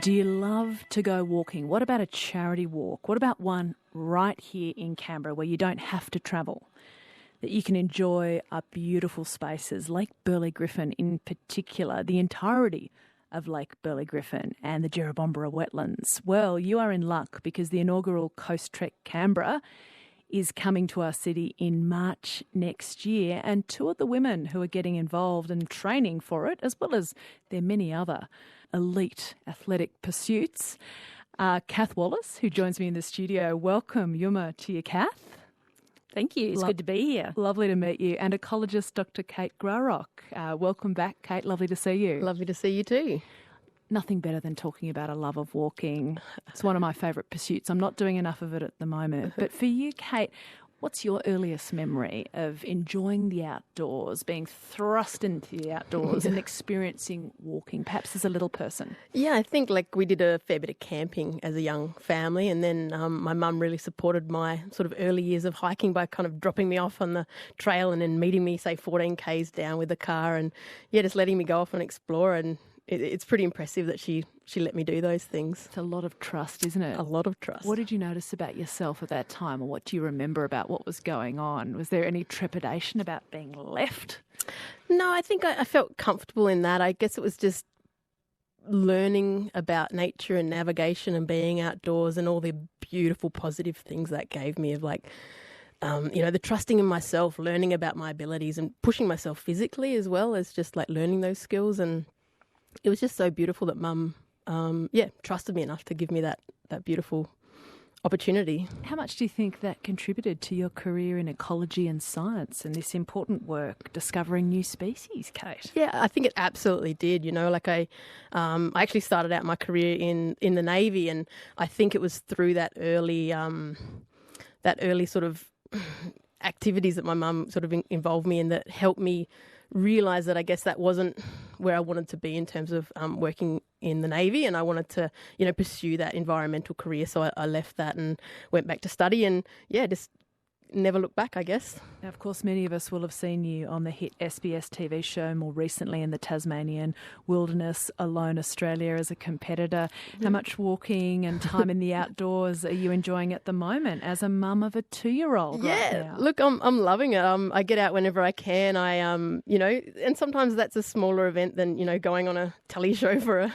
Do you love to go walking? What about a charity walk? What about one right here in Canberra where you don't have to travel, that you can enjoy our beautiful spaces, Lake Burley Griffin in particular, the entirety of Lake Burley Griffin and the Jerrabomberra wetlands? Well, you are in luck because the inaugural Coastrek Canberra is coming to our city in March next year, and two of the women who are getting involved and training for it, as well as their many other elite athletic pursuits, are Cath Wallis, who joins me in the studio. Welcome, Yuma, to you, Cath. Thank you. It's good to be here. Lovely to meet you. And ecologist Dr. Kate Grarock. Welcome back, Kate. Lovely to see you. Lovely to see you too. Nothing better than talking about a love of walking. It's one of my favourite pursuits. I'm not doing enough of it at the moment. But for you, Kate, what's your earliest memory of enjoying the outdoors, being thrust into the outdoors and experiencing walking, perhaps as a little person? Yeah, I think we did a fair bit of camping as a young family, and then my mum really supported my sort of early years of hiking by kind of dropping me off on the trail and then meeting me, say, 14 k's down with the car, and just letting me go off and explore. And it's pretty impressive that she let me do those things. It's a lot of trust, isn't it? A lot of trust. What did you notice about yourself at that time, or what do you remember about what was going on? Was there any trepidation about being left? No, I think I felt comfortable in that. I guess it was just learning about nature and navigation and being outdoors and all the beautiful positive things that gave me of the trusting in myself, learning about my abilities and pushing myself physically as well as just learning those skills. And it was just so beautiful that Mum, trusted me enough to give me that beautiful opportunity. How much do you think that contributed to your career in ecology and science and this important work discovering new species, Kate? Yeah, I think it absolutely did. I actually started out my career in the Navy, and I think it was through that early sort of activities that my mum sort of involved me in that helped me realise that I guess that wasn't where I wanted to be in terms of working in the Navy, and I wanted to, pursue that environmental career. So I left that and went back to study, and just never looked back, I guess. Now, of course, many of us will have seen you on the hit SBS TV show more recently in the Tasmanian wilderness, Alone Australia as a competitor. How much walking and time in the outdoors are you enjoying at the moment as a mum of a 2-year-old right now? Look, I'm loving it. I get out whenever I can. And sometimes that's a smaller event than, going on a telly show for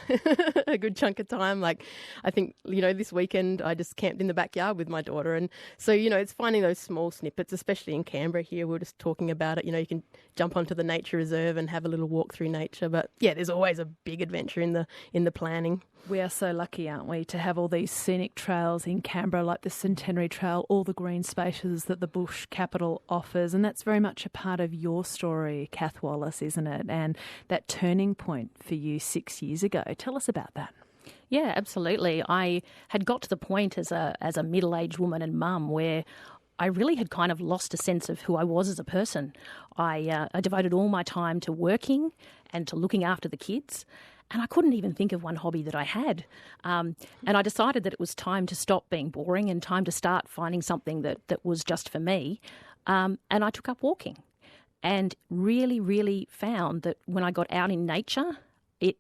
a good chunk of time. I think, this weekend I just camped in the backyard with my daughter. And so, it's finding those small snippets, especially in Canberra here. We were just talking about it. You can jump onto the nature reserve and have a little walk through nature. But there's always a big adventure in the planning. We are so lucky, aren't we, to have all these scenic trails in Canberra, like the Centenary Trail, all the green spaces that the bush capital offers. And that's very much a part of your story, Cath Wallis, isn't it? And that turning point for you 6 years ago. Tell us about that. Yeah, absolutely. I had got to the point as a middle-aged woman and mum where I really had kind of lost a sense of who I was as a person. I devoted all my time to working and to looking after the kids, and I couldn't even think of one hobby that I had. And I decided that it was time to stop being boring and time to start finding something that was just for me. And I took up walking and really, really found that when I got out in nature, it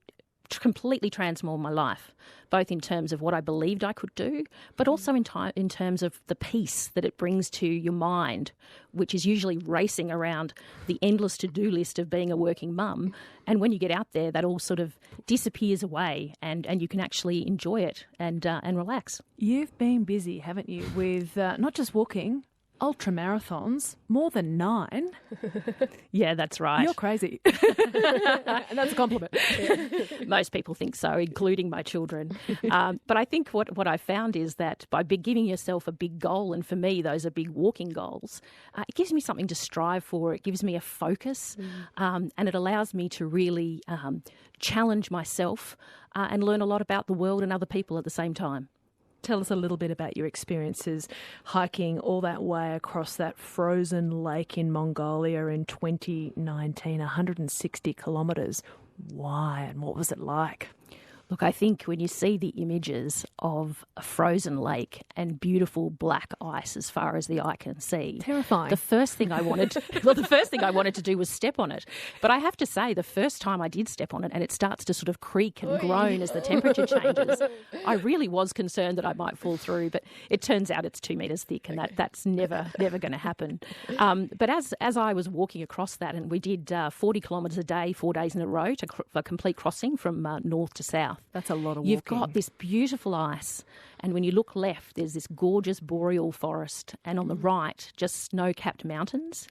completely transformed my life, both in terms of what I believed I could do, but also in terms of the peace that it brings to your mind, which is usually racing around the endless to-do list of being a working mum. And when you get out there, that all sort of disappears away and you can actually enjoy it and relax. You've been busy, haven't you, with not just walking, ultra marathons, more than 9. Yeah, that's right. You're crazy. And that's a compliment. Most people think so, including my children. But I think what I found is that by giving yourself a big goal, and for me, those are big walking goals, it gives me something to strive for. It gives me a focus, and it allows me to really challenge myself and learn a lot about the world and other people at the same time. Tell us a little bit about your experiences hiking all that way across that frozen lake in Mongolia in 2019, 160 kilometres. Why and what was it like? Look, I think when you see the images of a frozen lake and beautiful black ice as far as the eye can see, Terrifying. The first thing I wanted to do was step on it. But I have to say, the first time I did step on it and it starts to sort of creak and groan as the temperature changes, I really was concerned that I might fall through. But it turns out it's 2 metres thick, and that's never going to happen. But as I was walking across that, and we did 40 kilometres a day, 4 days in a row, a complete crossing from north to south. That's a lot of walking. You've got this beautiful ice, and when you look left, there's this gorgeous boreal forest, and on the right, just snow-capped mountains.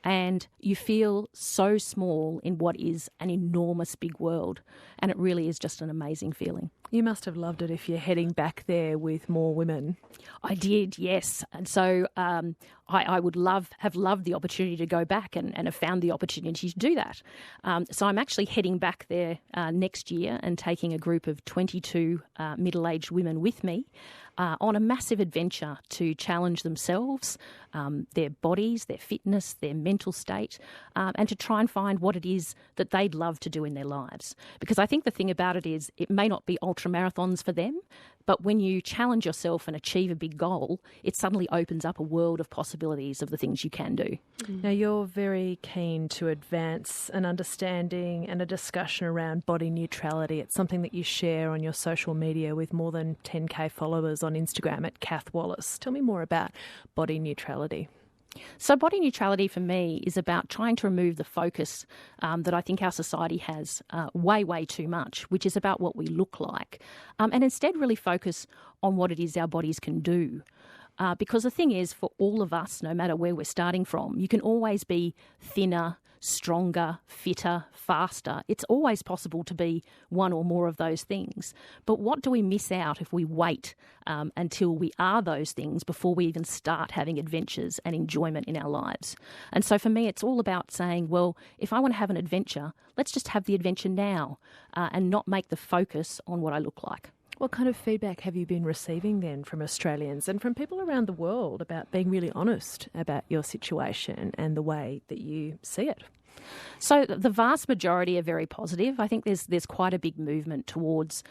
And you feel so small in what is an enormous big world, and it really is just an amazing feeling. You must have loved it if you're heading back there with more women. I did, yes. And so I would have loved the opportunity to go back and have found the opportunity to do that. So I'm actually heading back there next year and taking a group of 22 middle-aged women with me on a massive adventure to challenge themselves, their bodies, their fitness, their mental state, and to try and find what it is that they'd love to do in their lives. Because I think the thing about it is it may not be ultra marathons for them, but when you challenge yourself and achieve a big goal, it suddenly opens up a world of possibilities of the things you can do. Now, you're very keen to advance an understanding and a discussion around body neutrality. It's something that you share on your social media with more than 10k followers on Instagram at Cath Wallis. Tell me more about body neutrality. So body neutrality for me is about trying to remove the focus that I think our society has way too much, which is about what we look like, and instead really focus on what it is our bodies can do. Because the thing is, for all of us, no matter where we're starting from, you can always be thinner, stronger, fitter, faster. It's always possible to be one or more of those things. But what do we miss out if we wait until we are those things before we even start having adventures and enjoyment in our lives? And so for me, it's all about saying, well, if I want to have an adventure, let's just have the adventure now and not make the focus on what I look like. What kind of feedback have you been receiving then from Australians and from people around the world about being really honest about your situation and the way that you see it? So the vast majority are very positive. I think there's quite a big movement towards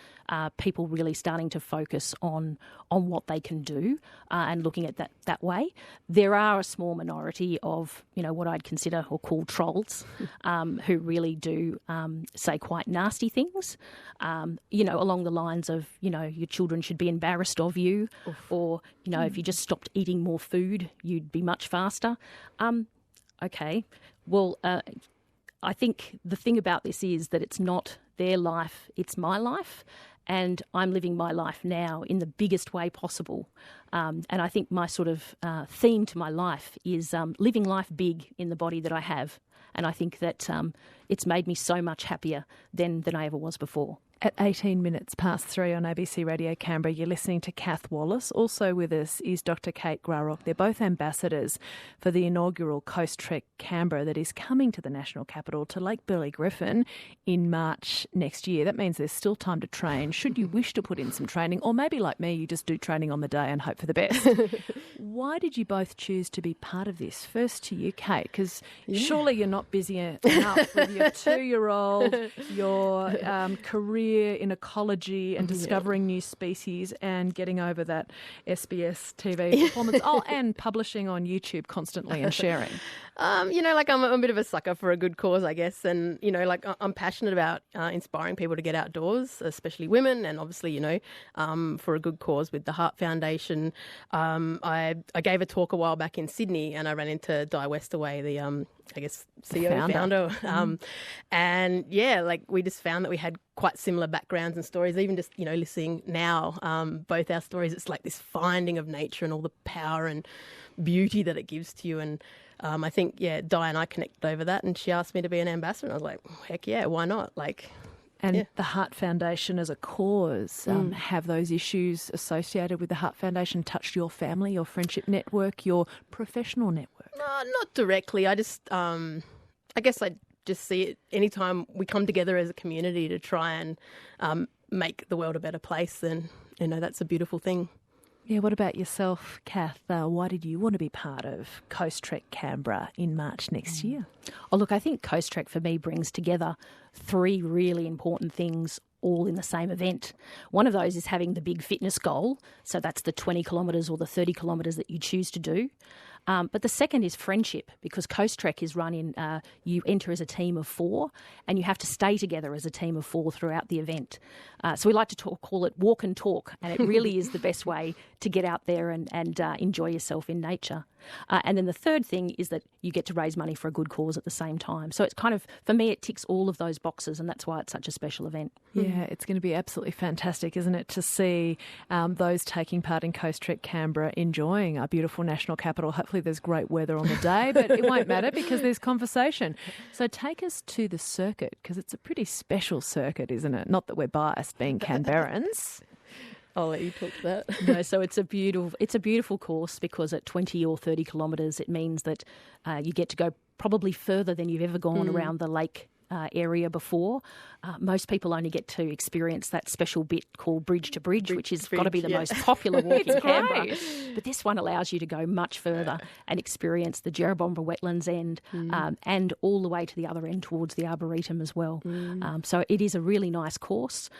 people really starting to focus on what they can do and looking at that way. There are a small minority of, what I'd consider or call trolls who really do say quite nasty things, along the lines of, your children should be embarrassed of you. Oof. Or, if you just stopped eating more food, you'd be much faster. Okay, well, I think the thing about this is that it's not their life, it's my life, and I'm living my life now in the biggest way possible. And I think my sort of theme to my life is living life big in the body that I have. And I think that it's made me so much happier than I ever was before. At 18 minutes past 3 on ABC Radio Canberra, you're listening to Cath Wallis. Also with us is Dr. Kate Grarock. They're both ambassadors for the inaugural Coastrek Canberra that is coming to the national capital, to Lake Burley Griffin, in March next year. That means there's still time to train, should you wish to put in some training, or maybe like me, you just do training on the day and hope for the best. Why did you both choose to be part of this? First to you, Kate, because surely you're not busy enough with your 2-year-old, your career in ecology and discovering new species and getting over that SBS TV performance. And publishing on YouTube constantly and sharing. I'm a bit of a sucker for a good cause, I guess. And, I'm passionate about inspiring people to get outdoors, especially women. And obviously, for a good cause with the Heart Foundation. I gave a talk a while back in Sydney and I ran into Di Westaway, the CEO, founder. And we just found that we had quite similar backgrounds and stories. Even just, listening now, both our stories, it's like this finding of nature and all the power and beauty that it gives to you. And I think, Di and I connected over that, and she asked me to be an ambassador. And I was like, heck yeah, why not? And the Heart Foundation as a cause, have those issues associated with the Heart Foundation touched your family, your friendship network, your professional network? No, not directly. I just, I guess I just see it anytime we come together as a community to try and make the world a better place, then, that's a beautiful thing. Yeah, what about yourself, Cath? Why did you want to be part of Coastrek Canberra in March next year? Oh, look, I think Coastrek for me brings together 3 really important things all in the same event. One of those is having the big fitness goal, so that's the 20 kilometres or the 30 kilometres that you choose to do. But the second is friendship, because Coastrek is run in, you enter as a team of 4 and you have to stay together as a team of 4 throughout the event. So we like to call it walk and talk, and it really is the best way to get out there and enjoy yourself in nature. And then the third thing is that you get to raise money for a good cause at the same time. So it's kind of, for me, it ticks all of those boxes, and that's why it's such a special event. Yeah, it's going to be absolutely fantastic, isn't it, to see those taking part in Coastrek Canberra enjoying our beautiful national capital. Hopefully there's great weather on the day, but it won't matter because there's conversation. So take us to the circuit, because it's a pretty special circuit, isn't it? Not that we're biased being Canberrans. I'll let you talk to that. No, so it's a beautiful course, because at 20 or 30 kilometres, it means that you get to go probably further than you've ever gone around the lake area before. Most people only get to experience that special bit called Bridge to Bridge, which has got to be the most popular walk in Canberra. But this one allows you to go much further and experience the Jerrabomber wetlands end and all the way to the other end towards the Arboretum as well. So it is a really nice course,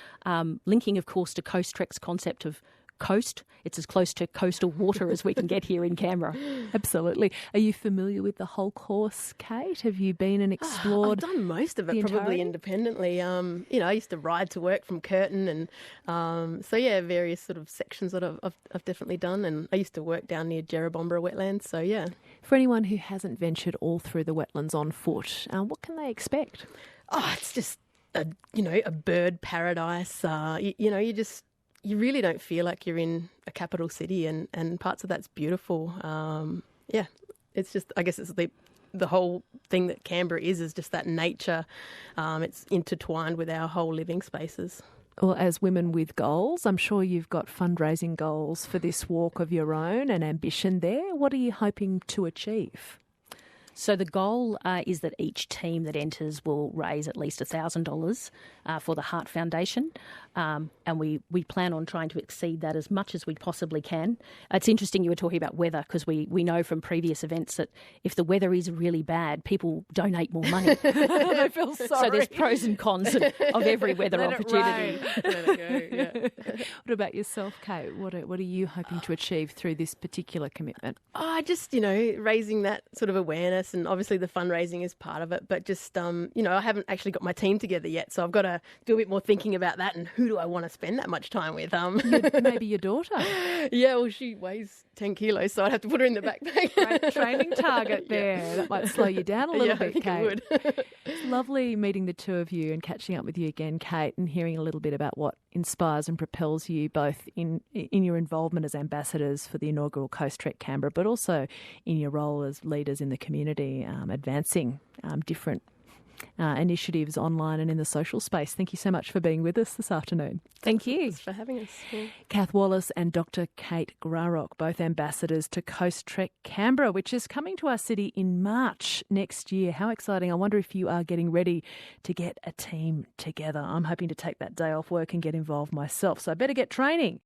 linking, of course, to Coastrek's concept of coast. It's as close to coastal water as we can get here in Canberra. Absolutely. Are you familiar with the whole course, Kate? Have you been and explored? I've done most of it probably independently. I used to ride to work from Curtin, and various sort of sections that I've definitely done. And I used to work down near Jerrabomber wetlands. So yeah. For anyone who hasn't ventured all through the wetlands on foot, what can they expect? Oh, it's just a bird paradise. You really don't feel like you're in a capital city, and parts of that's beautiful. It's just, I guess it's the whole thing that Canberra is just that nature. It's intertwined with our whole living spaces. Well, as women with goals, I'm sure you've got fundraising goals for this walk of your own and ambition there. What are you hoping to achieve? So the goal is that each team that enters will raise at least $1,000 for the Heart Foundation, and we plan on trying to exceed that as much as we possibly can. It's interesting you were talking about weather, because we know from previous events that if the weather is really bad, people donate more money. I feel sorry. So there's pros and cons of every weather opportunity. Let it go, yeah. What about yourself, Kate? What are you hoping to achieve through this particular commitment? Just raising that sort of awareness. And obviously the fundraising is part of it, but just, I haven't actually got my team together yet, so I've got to do a bit more thinking about that and who do I want to spend that much time with. Maybe your daughter. Yeah, well, she weighs 10 kilos, so I'd have to put her in the backpack. Great training target there. Yeah. That might slow you down a little bit, Kate. I think it would. It's lovely meeting the two of you and catching up with you again, Kate, and hearing a little bit about what inspires and propels you both in your involvement as ambassadors for the inaugural Coastrek Canberra, but also in your role as leaders in the community, advancing different initiatives online and in the social space. Thank you so much for being with us this afternoon. Thank you. Thanks for having us. Yeah. Cath Wallis and Dr. Kate Grarock, both ambassadors to Coastrek Canberra, which is coming to our city in March next year. How exciting. I wonder if you are getting ready to get a team together. I'm hoping to take that day off work and get involved myself, so I better get training.